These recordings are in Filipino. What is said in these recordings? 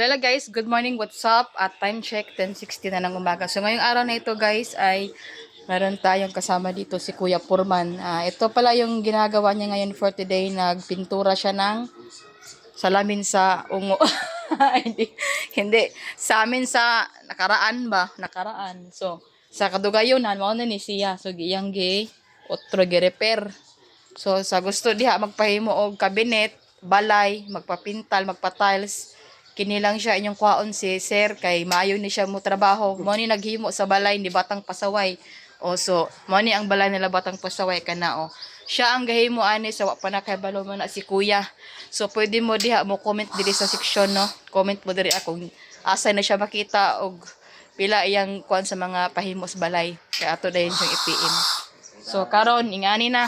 Hello guys, good morning, what's up? At time check, 10:60 na ng umaga. So ngayong araw na ito guys ay meron tayong kasama dito si Kuya Purman. Ito pala yung ginagawa niya ngayon for today. Nagpintura siya ng salamin sa ungo. hindi. Sa amin sa nakaraan ba? Nakaraan. So, sa kadugayunan, mao na ni siya. So, giyang otro repair. So, sa gusto diha magpahimo og cabinet, balay, magpapintal, magpa-tiles. Kini lang siya inyong kwaon si sir kay maayo ni siya mo trabaho. Mo ni naghimo sa balay ni Batang Pasaway. O so, mo ni ang balay nila Batang Pasaway kana o. Siya ang gahimo ani sa wa pa na kay balo mo na si Kuya. So pwede mo diha mo comment diri sa section no. Comment mo diri kung asa na siya makita og pila iyang kuan sa mga pahimo sa balay. Kay ato dayon siyang i-PM. So karon ingani na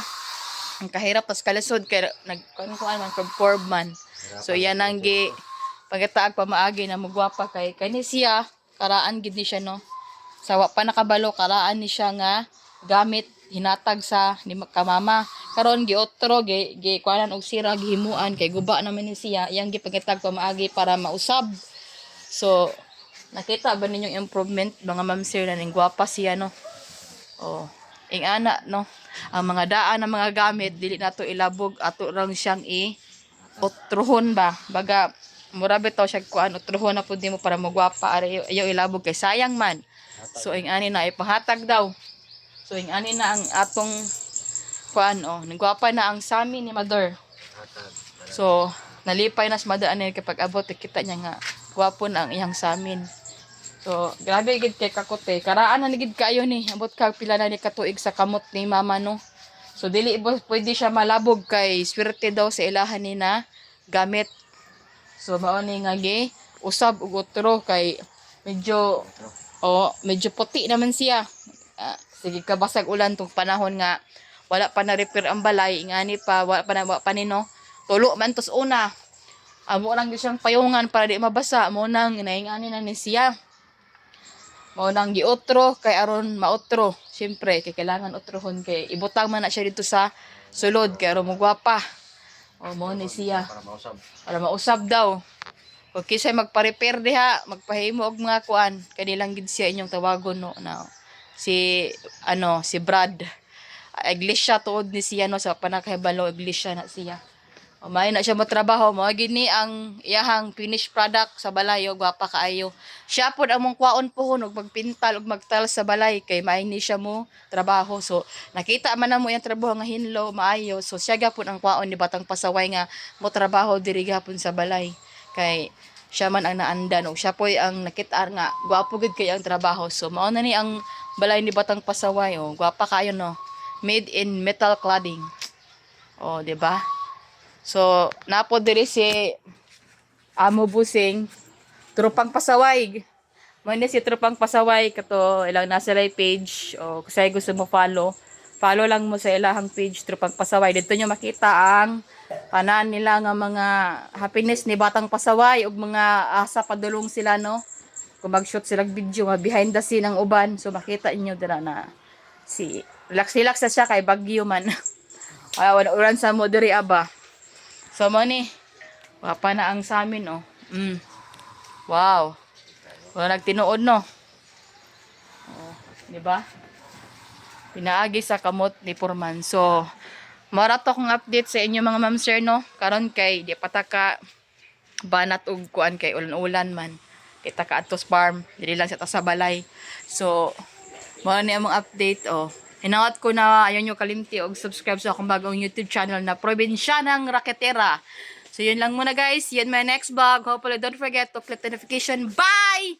ang kahirap tas kalisod kay nagkuan man from Forbman. So yan ang pagkataag pamaagi na mugwapa kay kani siya karaan gid ni siya no. Sa wa pa nakabalo karaan ni siya nga gamit hinatag sa ni kamama. Karon giotro gi kuanan og sira gihimuan kay guba naman ni siya iyang gipagkatag pamaagi para mausab. So nakita ba ninyong improvement mga ma'am sir na ning gwapa siya no. Oh, ing ana no. Ang mga daan ng mga gamit dili nato ilabog ato rang siyang otrohon ba baga mura bitaw siya kuan otrohon na pud nimo para magwapa ari ayaw ilabog kay sayang man. So ing ani na ipahatag daw. So ing ani na ang atong kuan nagwapa na ang sami ni mother. So nalipay na sa mother ani kapag abot kita niya nga gwapo na ang iyang samin. So grabe gid kay kakote karaan na gid kayo ni abot ka pila na ni katuig sa kamot ni mama no. So dili pwede siya malabog kay swerte daw sa ilahan ni na gamit. So mao ni nga usab og otro kay medyo puti naman siya. Sige ka basag ulan tong panahon nga wala pa na repair ang balay ingani pa wala pa ni no. Tulo man tos una. Amo lang gyud siyang payungan para di mabasa mo nang naingani na ni siya. Mo nang giotro kay aron maotro. Syempre kay kailangan otrohon kay ibutang man na siya dito sa sulod kay aron mo gwapa. O mo ni siya. Para mausab daw. Kung kisay magpa-repair diha, magpahimo og mga kuan, kanilang gid siya inyong tawagon no na si Brad. Iglesia tuod ni siya no sa panakahibalo iglesia na siya. O may na siya mo trabaho mo gini ang iyahang finished product sa balay og gwapa kaayo. Siya pod among kwaon pohon og magpintal og magtiles sa balay kay may ni siya mo trabaho. So nakita man namo iyang trabaho nga hinlo maayo. So siya gapon ang kwaon ni Batang Pasaway nga mo trabaho diri gapon sa balay. Kay siya man ang naandan og siya poy ang nakita nga gwapo gid kay ang trabaho. So mao na ni ang balay ni Batang Pasaway gwapa kayo no. Made in metal cladding. Di ba? So, napo diri si Amo Busing, Tropang Pasaway. Muna si Tropang Pasaway, kato ilang nasa live page, o kasi gusto mo follow lang mo sa ilahang page, Tropang Pasaway. Dito nyo makita ang kanan nila nga mga happiness ni Batang Pasaway, o mga asa padulong sila, no? Kung mag-shoot silang video, behind the scene ng uban. So, makita inyo dira na relax na siya kay bagyo man. Kaya uran sa mo diri aba. So mo ni wapa na ang samin Wow. Wala nagtinuod no. Di ba? Pinaagi sa kamot ni Purman. So marato kong update sa inyo mga ma'am sir no. Karon kay di pataka banat og kuan kay ulan-ulan man. Kita ka atos farm, dili lang sa balay. So mo ni among update Hinawat ko na ayaw nyo kalimti o subscribe sa akong bagong YouTube channel na Probinsyanang Raketera. So yun lang muna guys. See you in my next vlog. Hopefully don't forget to click the notification. Bye!